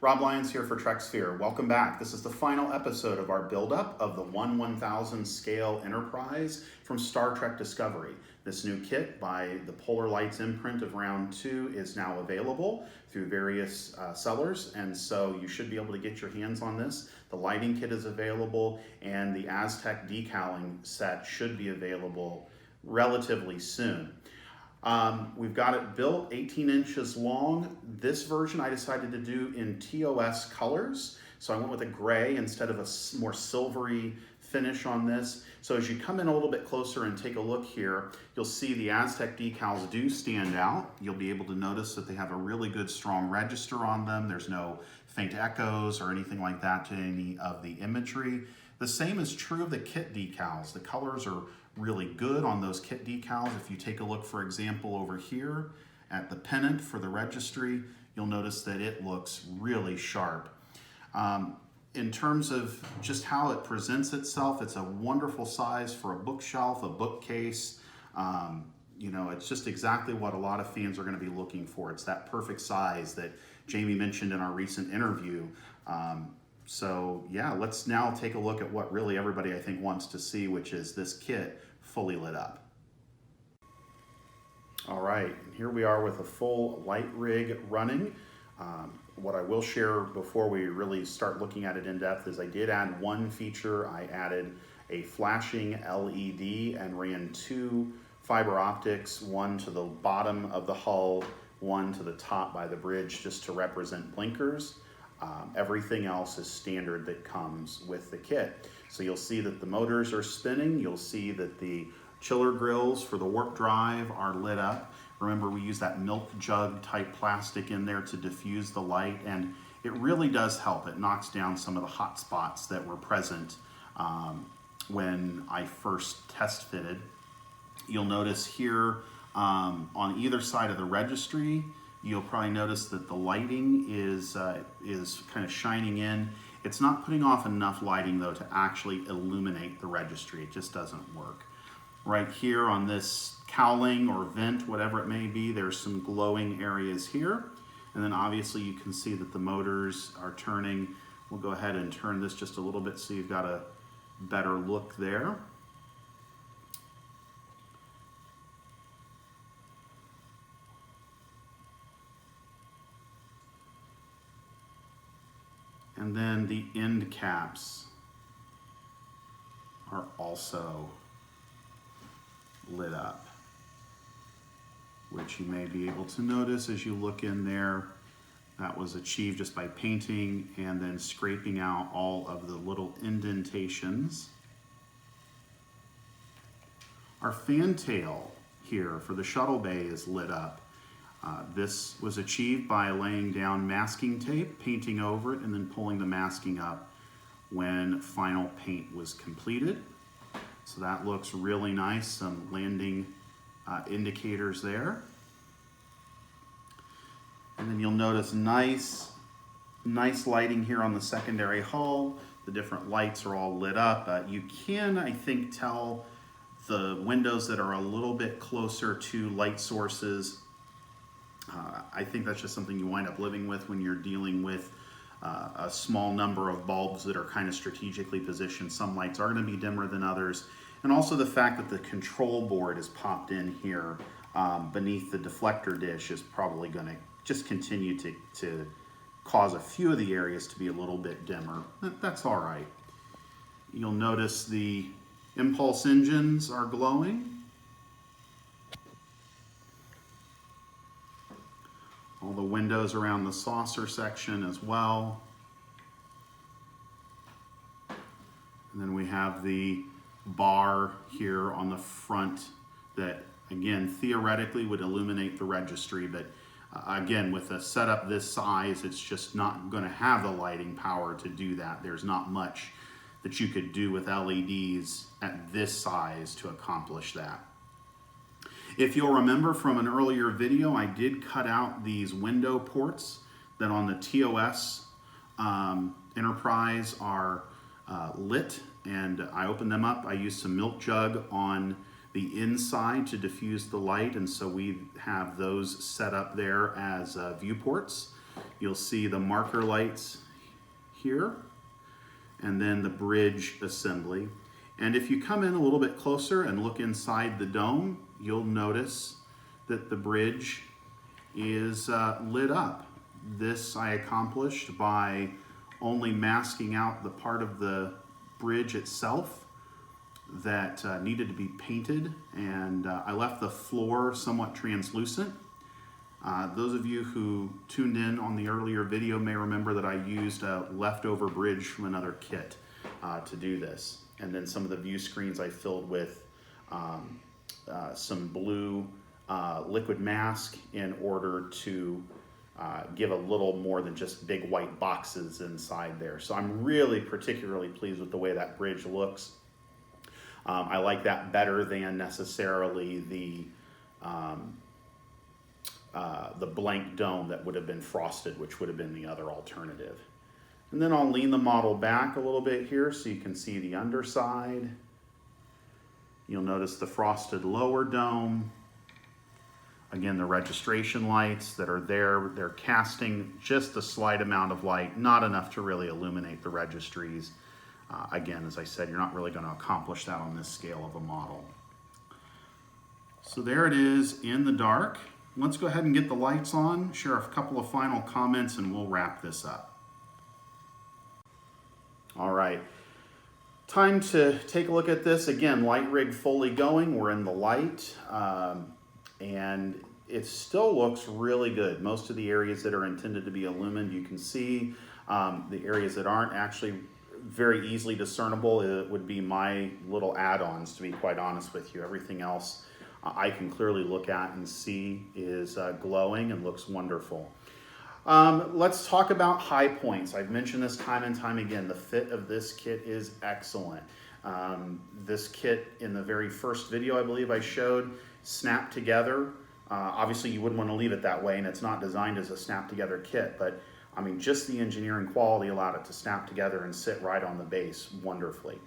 Rob Lyons here for Treksphere. Welcome back. This is the final episode of our build-up of the 1/1000 scale Enterprise from Star Trek Discovery. This new kit by the Polar Lights imprint of round 2 is now available through various sellers, and so you should be able to get your hands on this. The lighting kit is available, and the Aztec decaling set should be available relatively soon. We've got it built 18 inches long. This version I decided to do in TOS colors. So I went with a gray instead of a more silvery finish on this. So as you come in a little bit closer and take a look here, you'll see the Aztec decals do stand out. You'll be able to notice that they have a really good strong register on them. There's no faint echoes or anything like that to any of the imagery. The same is true of the kit decals. The colors are really good on those kit decals. If you take a look, for example, over here at the pennant for the registry, you'll notice that it looks really sharp. In terms of just how it presents itself, it's a wonderful size for a bookshelf, a bookcase. You know, it's just exactly what a lot of fans are going to be looking for. It's that perfect size that Jamie mentioned in our recent interview. So yeah, let's now take a look at what really everybody I think wants to see, which is this kit fully lit up. All right, here we are with a full light rig running. What I will share before we really start looking at it in depth is I did add one feature. I added a flashing LED and ran 2 fiber optics, one to the bottom of the hull, one to the top by the bridge, just to represent blinkers. Everything else is standard that comes with the kit. So you'll see that the motors are spinning. You'll see that the chiller grills for the warp drive are lit up. Remember, we use that milk jug type plastic in there to diffuse the light, and it really does help. It knocks down some of the hot spots that were present when I first test fitted. You'll notice here on either side of the registry, you'll probably notice that the lighting is kind of shining in. It's not putting off enough lighting though to actually illuminate the registry. It just doesn't work. Right here on this cowling or vent, whatever it may be, there's some glowing areas here. And then obviously you can see that the motors are turning. We'll go ahead and turn this just a little bit so you've got a better look there. And then the end caps are also lit up, which you may be able to notice as you look in there. That was achieved just by painting and then scraping out all of the little indentations. Our fantail here for the shuttle bay is lit up. This was achieved by laying down masking tape, painting over it, and then pulling the masking up when final paint was completed. So that looks really nice, some landing indicators there. And then you'll notice nice lighting here on the secondary hull. The different lights are all lit up. You can, I think, tell the windows that are a little bit closer to light sources. I think that's just something you wind up living with when you're dealing with a small number of bulbs that are kind of strategically positioned. Some lights are going to be dimmer than others. And also the fact that the control board is popped in here beneath the deflector dish is probably going to just continue to cause a few of the areas to be a little bit dimmer. That's all right. You'll notice the impulse engines are glowing. All the windows around the saucer section as well. And then we have the bar here on the front that, again, theoretically would illuminate the registry, but again, with a setup this size, it's just not going to have the lighting power to do that. There's not much that you could do with LEDs at this size to accomplish that. If you'll remember from an earlier video, I did cut out these window ports that on the TOS Enterprise are lit, and I opened them up. I used some milk jug on the inside to diffuse the light, and so we have those set up there as viewports. you'll see the marker lights here, and then the bridge assembly. And if you come in a little bit closer and look inside the dome, you'll notice that the bridge is lit up. This I accomplished by only masking out the part of the bridge itself that needed to be painted, and I left the floor somewhat translucent. Those of you who tuned in on the earlier video may remember that I used a leftover bridge from another kit to do this. And then some of the view screens I filled with some blue liquid mask in order to give a little more than just big white boxes inside there. So I'm really particularly pleased with the way that bridge looks. I like that better than necessarily the blank dome that would have been frosted, which would have been the other alternative. And then I'll lean the model back a little bit here so you can see the underside. You'll notice the frosted lower dome. Again, the registration lights that are there, they're casting just a slight amount of light, not enough to really illuminate the registries. Again, as I said, you're not really going to accomplish that on this scale of a model. So there it is in the dark. Let's go ahead and get the lights on, share a couple of final comments, and we'll wrap this up. All right, time to take a look at this. Again, light rig fully going. We're in the light, and it still looks really good. Most of the areas that are intended to be illumined, you can see. The areas that aren't actually very easily discernible, it would be my little add-ons, to be quite honest with you. Everything else I can clearly look at and see is glowing and looks wonderful. Let's talk about high points. I've mentioned this time and time again. The fit of this kit is excellent. This kit, in the very first video I believe I showed, snapped together. Obviously you wouldn't want to leave it that way, and it's not designed as a snap together kit, but I mean, just the engineering quality allowed it to snap together and sit right on the base wonderfully.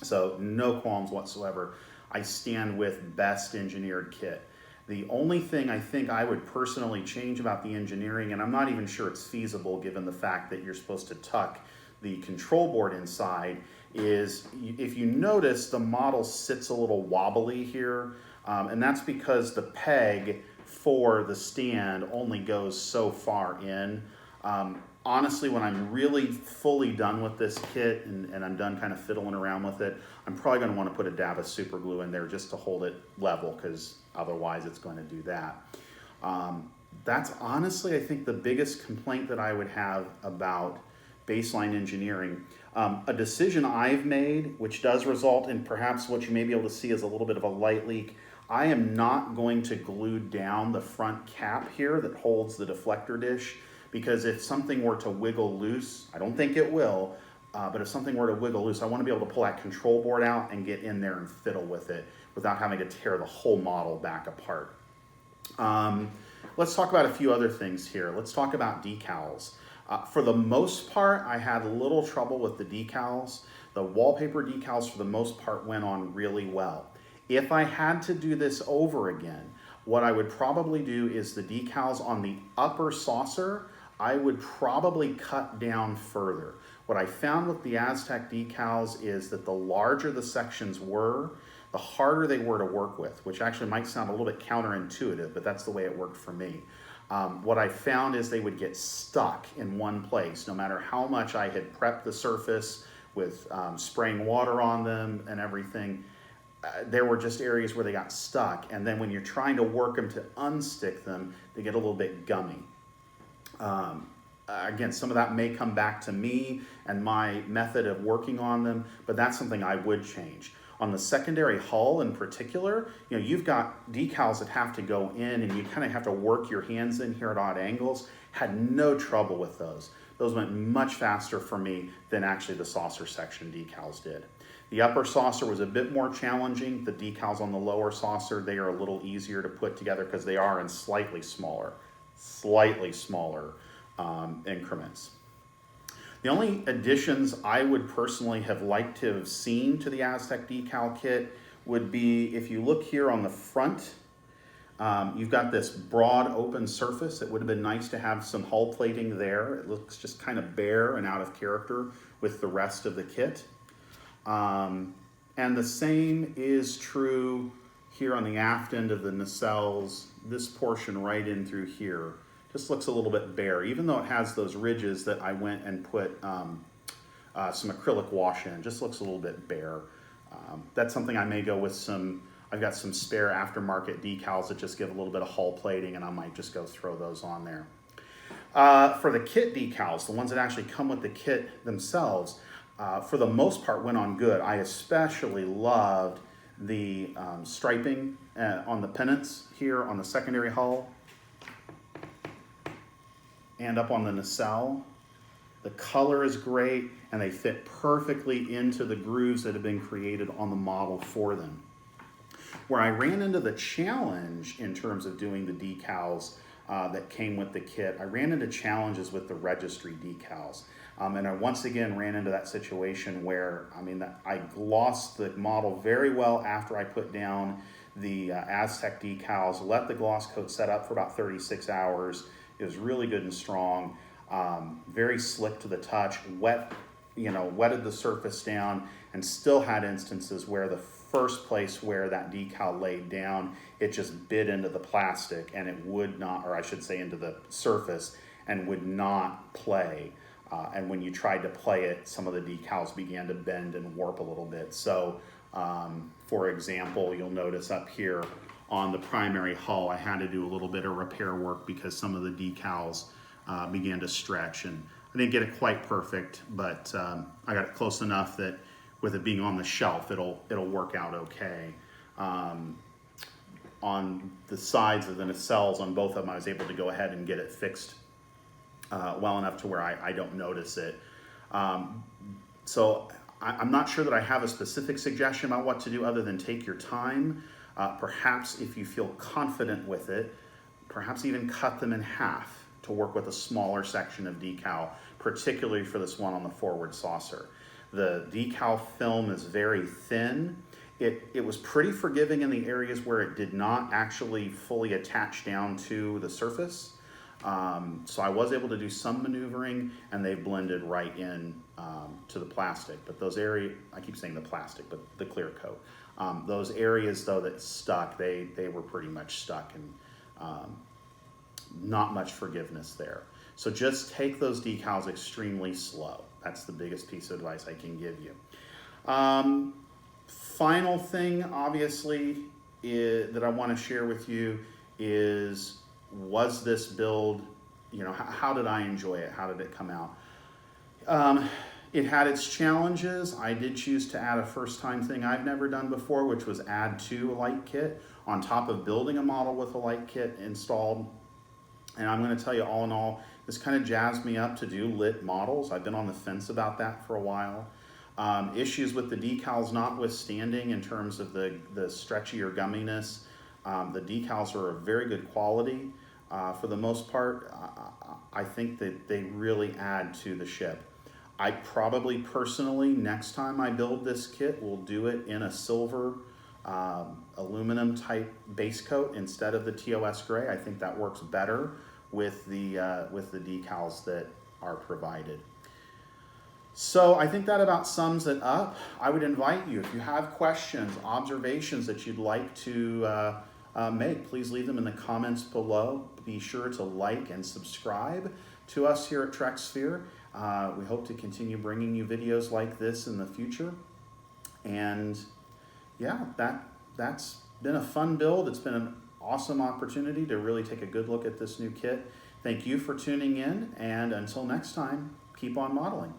So no qualms whatsoever. I stand with best engineered kit. The only thing I think I would personally change about the engineering, and I'm not even sure it's feasible given the fact that you're supposed to tuck the control board inside, is if you notice the model sits a little wobbly here, and that's because the peg for the stand only goes so far in. Honestly, when I'm really fully done with this kit and I'm done kind of fiddling around with it, I'm probably going to want to put a dab of super glue in there just to hold it level, because otherwise it's going to do that. That's honestly, I think, the biggest complaint that I would have about baseline engineering. A decision I've made, which does result in perhaps what you may be able to see as a little bit of a light leak, I am not going to glue down the front cap here that holds the deflector dish, because if something were to wiggle loose, I don't think it will, but if something were to wiggle loose, I want to be able to pull that control board out and get in there and fiddle with it without having to tear the whole model back apart. Let's talk about a few other things here. Let's talk about decals. For the most part, I had little trouble with the decals. The wallpaper decals, for the most part, went on really well. If I had to do this over again, what I would probably do is the decals on the upper saucer, I would probably cut down further. What I found with the Aztec decals is that the larger the sections were, the harder they were to work with, which actually might sound a little bit counterintuitive, but that's the way it worked for me. What I found is they would get stuck in one place, no matter how much I had prepped the surface with spraying water on them and everything. There were just areas where they got stuck, and then when you're trying to work them to unstick them, they get a little bit gummy. Again, some of that may come back to me and my method of working on them, but that's something I would change. On the secondary hull in particular, you know, you've got decals that have to go in and you kind of have to work your hands in here at odd angles. Had no trouble with those. Those went much faster for me than actually the saucer section decals did. The upper saucer was a bit more challenging. The decals on the lower saucer, they are a little easier to put together because they are in slightly smaller increments. The only additions I would personally have liked to have seen to the Aztec decal kit would be, if you look here on the front, You've got this broad open surface. It would have been nice to have some hull plating there. It looks just kind of bare and out of character with the rest of the kit. And the same is true here on the aft end of the nacelles. This portion right in through here just looks a little bit bare, even though it has those ridges that I went and put some acrylic wash in. Just looks a little bit bare. That's something I may go with I've got some spare aftermarket decals that just give a little bit of hull plating, and I might just go throw those on there. For the kit decals, the ones that actually come with the kit themselves, for the most part went on good. I especially loved the striping on the pennants here on the secondary hull and up on the nacelle. The color is great, and they fit perfectly into the grooves that have been created on the model for them. Where I ran into the challenge in terms of doing the decals that came with the kit, I ran into challenges with the registry decals. And I once again ran into that situation where, I glossed the model very well after I put down the Aztec decals, let the gloss coat set up for about 36 hours. It was really good and strong, very slick to the touch, wetted the surface down, and still had instances where the first place where that decal laid down, it just bit into the plastic and it would not, or I should say into the surface, and would not play. And when you tried to play it, some of the decals began to bend and warp a little bit. So, for example, you'll notice up here on the primary hull, I had to do a little bit of repair work because some of the decals began to stretch, and I didn't get it quite perfect, but I got it close enough that with it being on the shelf, it'll work out okay. On the sides of the nacelles on both of them, I was able to go ahead and get it fixed well enough to where I don't notice it. So I'm not sure that I have a specific suggestion about what to do other than take your time. Perhaps if you feel confident with it, perhaps even cut them in half to work with a smaller section of decal, particularly for this one on the forward saucer. The decal film is very thin. It was pretty forgiving in the areas where it did not actually fully attach down to the surface. So I was able to do some maneuvering, and they blended right in to the plastic. But those areas, I keep saying the plastic, but the clear coat. Those areas though that stuck, they were pretty much stuck, and not much forgiveness there. So just take those decals extremely slow. That's the biggest piece of advice I can give you. Final thing, obviously, that I want to share with you is, was this build, how did I enjoy it? How did it come out? It had its challenges. I did choose to add a first-time thing I've never done before, which was add 2 light kit on top of building a model with a light kit installed. And I'm going to tell you, all in all, this kind of jazzed me up to do lit models. I've been on the fence about that for a while. Issues with the decals notwithstanding in terms of the stretchy or gumminess, the decals are of very good quality. For the most part, I think that they really add to the ship. I probably personally, next time I build this kit, will do it in a silver aluminum type base coat instead of the TOS gray. I think that works better with the decals that are provided. So I think that about sums it up. I would invite you, if you have questions, observations that you'd like to make, please leave them in the comments below. Be sure to like and subscribe to us here at Treksphere. We hope to continue bringing you videos like this in the future. And yeah, that's been a fun build. It's been an awesome opportunity to really take a good look at this new kit. Thank you for tuning in, and until next time, keep on modeling.